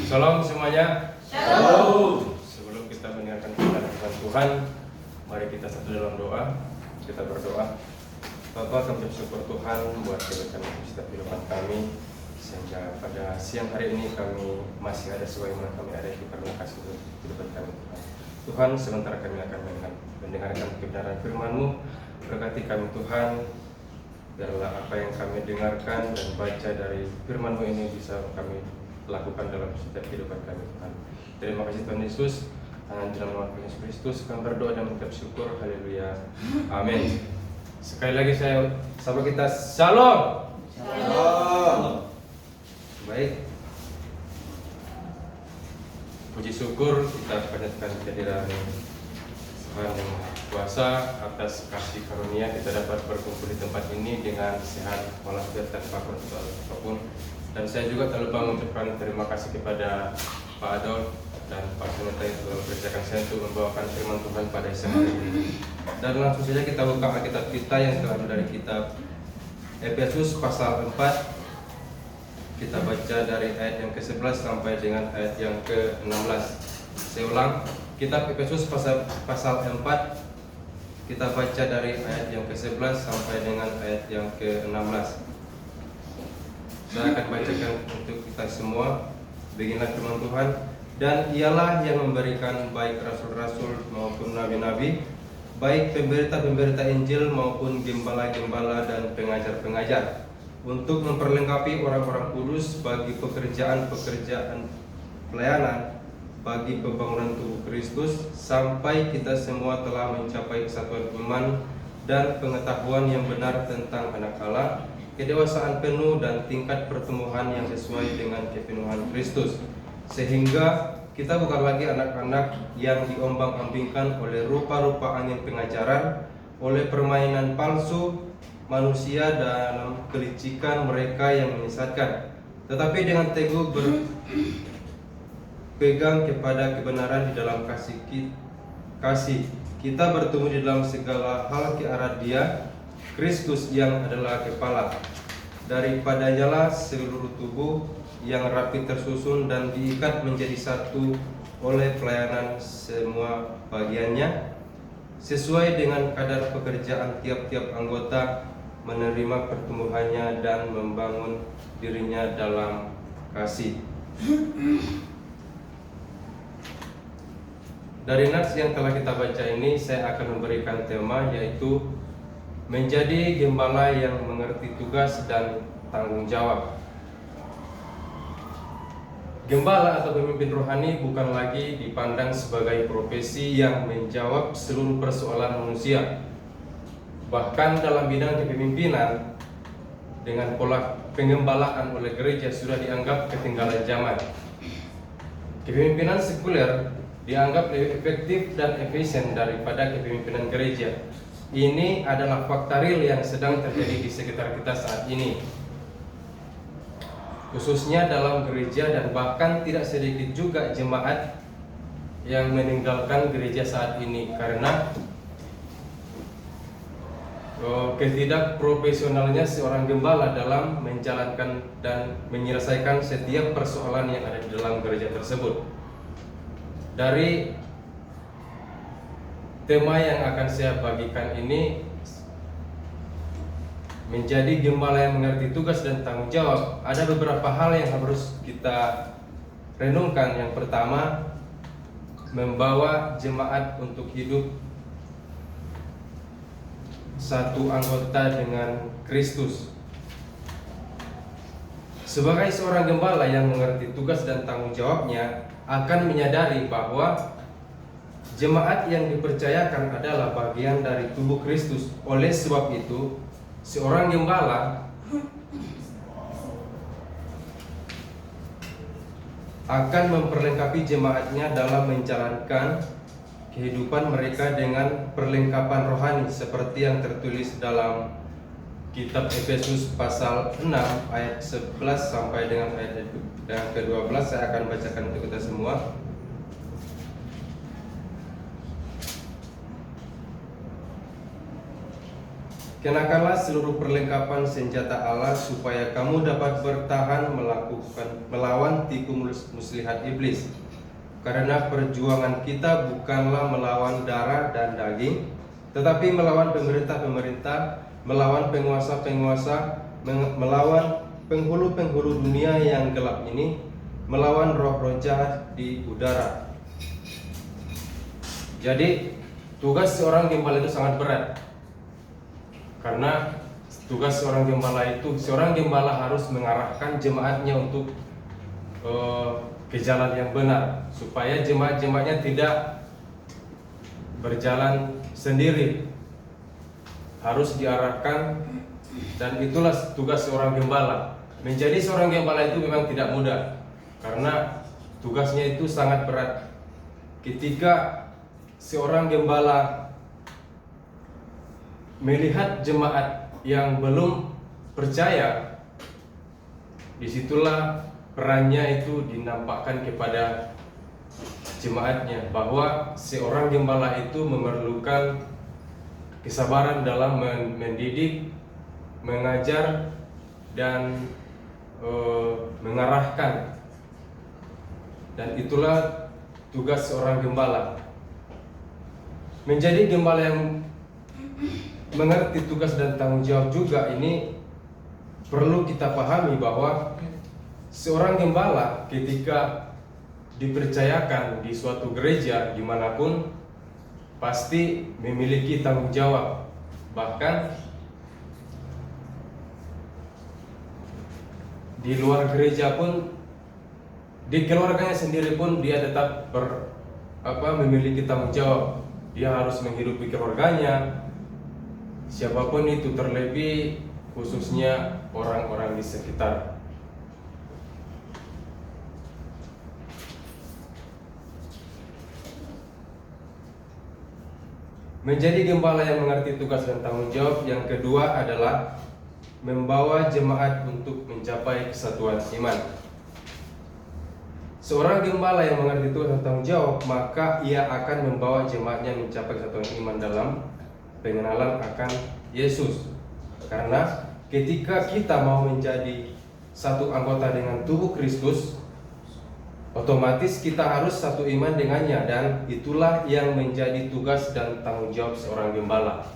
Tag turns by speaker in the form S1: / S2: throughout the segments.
S1: Shalom semuanya.
S2: Shalom.
S1: Sebelum kita mendengarkan firman Tuhan, mari kita satu dalam doa. Kita berdoa. Bapa, kami bersyukur Tuhan buat keberkahan setiap kehidupan kami, sehingga pada siang hari ini kami masih ada sebagaimana kami ada itu karena kasih kehidupan kami Tuhan. Tuhan, sebentar kami akan mendengarkan kebenaran firman-Mu. Berkati kami Tuhan, biarlah apa yang kami dengarkan dan baca dari firman-Mu ini bisa kami lakukan dalam setiap kehidupan kami Tuhan. Terima kasih Tuhan Yesus. Dalam nama Tuhan Yesus Kristus kami berdoa dan mengucap syukur. Haleluya. Amin. Sekali lagi saya sama kita Shalom.
S2: Shalom.
S1: Baik. Puji syukur kita panjatkan kehadiran Tuhan yang Maha Kuasa atas kasih karunia kita dapat berkumpul di tempat ini dengan sehat walafiat tanpa kurang apapun. Dan saya juga tak lupa mengucapkan terima kasih kepada Pak Adol dan Pak Sunita yang telah mempercayakan saya untuk membawakan firman Tuhan pada siang hari ini. Dan langsung saja kita buka Alkitab kita yang terambil dari kitab Efesus pasal 4. Kita baca dari ayat yang ke-11 sampai dengan ayat yang ke-16. Saya ulang, kitab Efesus pasal 4. Kita baca dari ayat yang ke-11 sampai dengan ayat yang ke-16. Saya akan bacakan untuk kita semua. Beginilah firman Tuhan. Dan ialah yang memberikan baik rasul-rasul maupun nabi-nabi, baik pemberita-pemberita Injil maupun gembala-gembala dan pengajar-pengajar, untuk memperlengkapi orang-orang kudus bagi pekerjaan-pekerjaan pelayanan, bagi pembangunan tubuh Kristus, sampai kita semua telah mencapai kesatuan iman dan pengetahuan yang benar tentang Anak Allah, kedewasaan penuh dan tingkat pertumbuhan yang sesuai dengan kepenuhan Kristus, sehingga kita bukan lagi anak-anak yang diombang-ambingkan oleh rupa-rupa angin pengajaran, oleh permainan palsu manusia dalam kelicikan mereka yang menyesatkan, tetapi dengan teguh berpegang kepada kebenaran di dalam kasih kita bertumbuh di dalam segala hal ke arah Dia, Kristus yang adalah kepala. Daripadanya seluruh tubuh yang rapi tersusun dan diikat menjadi satu oleh pelayanan semua bagiannya, sesuai dengan kadar pekerjaan tiap-tiap anggota, menerima pertumbuhannya dan membangun dirinya dalam kasih. Dari nats yang telah kita baca ini, saya akan memberikan tema yaitu menjadi gembala yang mengerti tugas dan tanggung jawab. Gembala atau pemimpin rohani bukan lagi dipandang sebagai profesi yang menjawab seluruh persoalan manusia. Bahkan dalam bidang kepemimpinan, dengan pola pengembalaan oleh gereja sudah dianggap ketinggalan zaman. Kepemimpinan sekuler dianggap lebih efektif dan efisien daripada kepemimpinan gereja. Ini adalah fakta real yang sedang terjadi di sekitar kita saat ini, khususnya dalam gereja, dan bahkan tidak sedikit juga jemaat yang meninggalkan gereja saat ini karena ketidakprofesionalnya seorang gembala dalam menjalankan dan menyelesaikan setiap persoalan yang ada di dalam gereja tersebut. Dari tema yang akan saya bagikan ini, menjadi gembala yang mengerti tugas dan tanggung jawab, ada beberapa hal yang harus kita renungkan. Yang pertama, membawa jemaat untuk hidup satu anggota dengan Kristus. Sebagai seorang gembala yang mengerti tugas dan tanggung jawabnya, akan menyadari bahwa jemaat yang dipercayakan adalah bagian dari tubuh Kristus. Oleh sebab itu, seorang gembala akan memperlengkapi jemaatnya dalam menjalankan kehidupan mereka dengan perlengkapan rohani seperti yang tertulis dalam kitab Efesus pasal 6 ayat 11 sampai dengan ayat yang ke-12. Saya akan bacakan untuk kita semua. Kenakanlah seluruh perlengkapan senjata Allah supaya kamu dapat bertahan melawan tipu muslihat iblis. Karena perjuangan kita bukanlah melawan darah dan daging, tetapi melawan pemerintah-pemerintah, melawan penguasa-penguasa, melawan penghulu-penghulu dunia yang gelap ini, melawan roh-roh jahat di udara. Jadi tugas seorang gembala itu sangat berat. Karena tugas seorang gembala harus mengarahkan jemaatnya untuk ke jalan yang benar, supaya jemaat-jemaatnya tidak berjalan sendiri, harus diarahkan. Dan itulah tugas seorang gembala. Menjadi seorang gembala itu memang tidak mudah, karena tugasnya itu sangat berat. Ketika seorang gembala melihat jemaat yang belum percaya, disitulah perannya itu dinampakkan kepada jemaatnya, bahwa seorang gembala itu memerlukan kesabaran dalam mendidik, mengajar, dan mengarahkan. Dan itulah tugas seorang gembala. Menjadi gembala yang mengerti tugas dan tanggung jawab juga ini perlu kita pahami, bahwa seorang gembala ketika dipercayakan di suatu gereja dimanapun pasti memiliki tanggung jawab. Bahkan di luar gereja pun, di keluarganya sendiri pun dia tetap memiliki tanggung jawab. Dia harus menghidupi keluarganya, siapapun itu, terlebih khususnya orang-orang di sekitar. Menjadi gembala yang mengerti tugas dan tanggung jawab yang kedua adalah membawa jemaat untuk mencapai kesatuan iman. Seorang gembala yang mengerti tugas dan tanggung jawab, maka ia akan membawa jemaatnya mencapai kesatuan iman dalam pengenalan akan Yesus. Karena ketika kita mau menjadi satu anggota dengan tubuh Kristus, otomatis kita harus satu iman dengannya, dan itulah yang menjadi tugas dan tanggung jawab seorang gembala.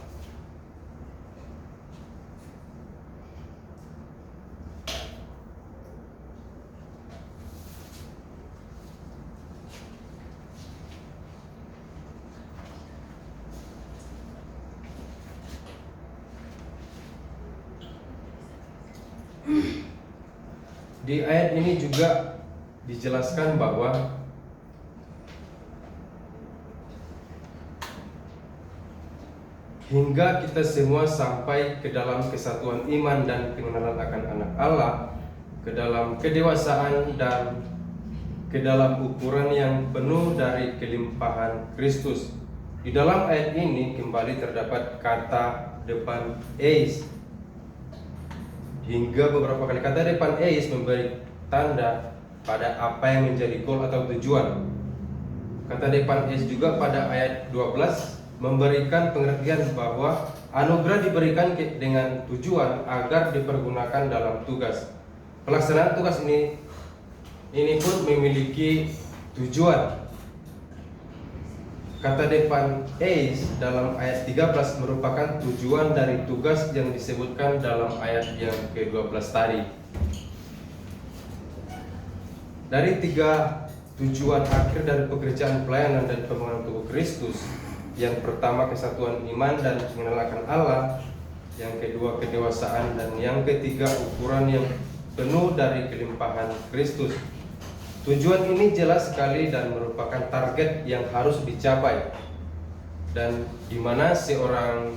S1: Di ayat ini juga dijelaskan bahwa hingga kita semua sampai ke dalam kesatuan iman dan pengenalan akan anak Allah, ke dalam kedewasaan dan ke dalam ukuran yang penuh dari kelimpahan Kristus. Di dalam ayat ini kembali terdapat kata depan eis. Hingga beberapa kali kata depan eis memberi tanda pada apa yang menjadi goal atau tujuan. Kata depan eis juga pada ayat 12 memberikan pengertian bahwa anugerah diberikan dengan tujuan agar dipergunakan dalam tugas. Pelaksanaan tugas ini pun memiliki tujuan. Kata depan eis dalam ayat 13 merupakan tujuan dari tugas yang disebutkan dalam ayat yang ke-12 tadi. Dari tiga tujuan akhir dari pekerjaan pelayanan dan pembangunan tubuh Kristus, yang pertama kesatuan iman dan pengenalan Allah, yang kedua kedewasaan, dan yang ketiga ukuran yang penuh dari kelimpahan Kristus. Tujuan ini jelas sekali dan merupakan target yang harus dicapai, dan di mana seorang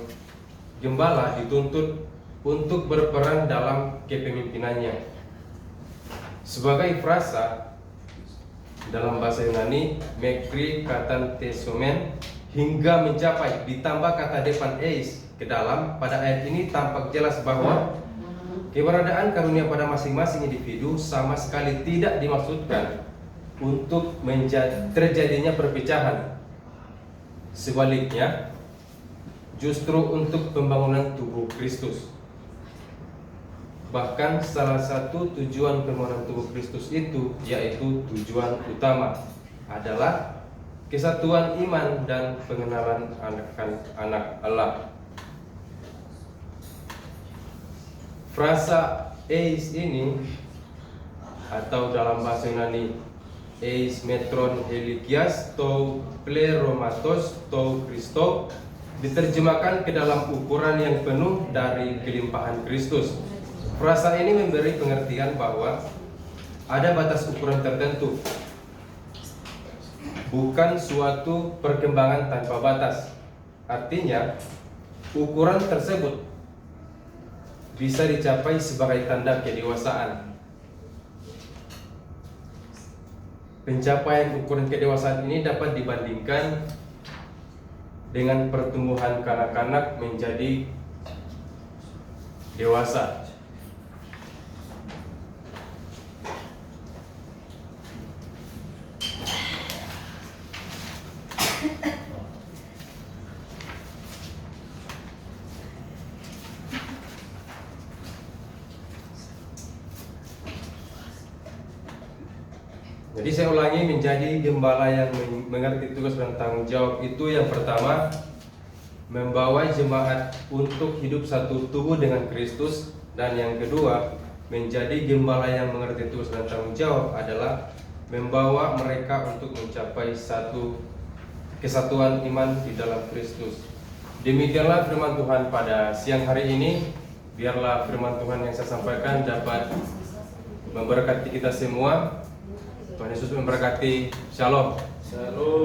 S1: gembala dituntut untuk berperan dalam kepemimpinannya. Sebagai frasa dalam bahasa Yunani, mekri katan tesomen, hingga mencapai, ditambah kata depan eis ke dalam, pada ayat ini tampak jelas bahwa keberadaan karunia pada masing-masing individu sama sekali tidak dimaksudkan untuk terjadinya perpecahan. Sebaliknya, justru untuk pembangunan tubuh Kristus. Bahkan salah satu tujuan pembangunan tubuh Kristus itu, yaitu tujuan utama, adalah kesatuan iman dan pengenalan anak Allah. Frasa eis ini, atau dalam bahasa Yunani eis metron helikias to pleromatos to Kristo, diterjemahkan ke dalam ukuran yang penuh dari kelimpahan Kristus. Frasa ini memberi pengertian bahwa ada batas ukuran tertentu, bukan suatu perkembangan tanpa batas. Artinya, ukuran tersebut bisa dicapai sebagai tanda kedewasaan. Pencapaian ukuran kedewasaan ini dapat dibandingkan dengan pertumbuhan kanak-kanak menjadi dewasa. Jadi saya ulangi, menjadi gembala yang mengerti tugas dan tanggung jawab itu yang pertama, membawa jemaat untuk hidup satu tubuh dengan Kristus. Dan yang kedua, menjadi gembala yang mengerti tugas dan tanggung jawab adalah membawa mereka untuk mencapai satu kesatuan iman di dalam Kristus. Demikianlah firman Tuhan pada siang hari ini. Biarlah firman Tuhan yang saya sampaikan dapat memberkati kita semua. Tuhan Yesus memberkati. Shalom.
S2: Shalom.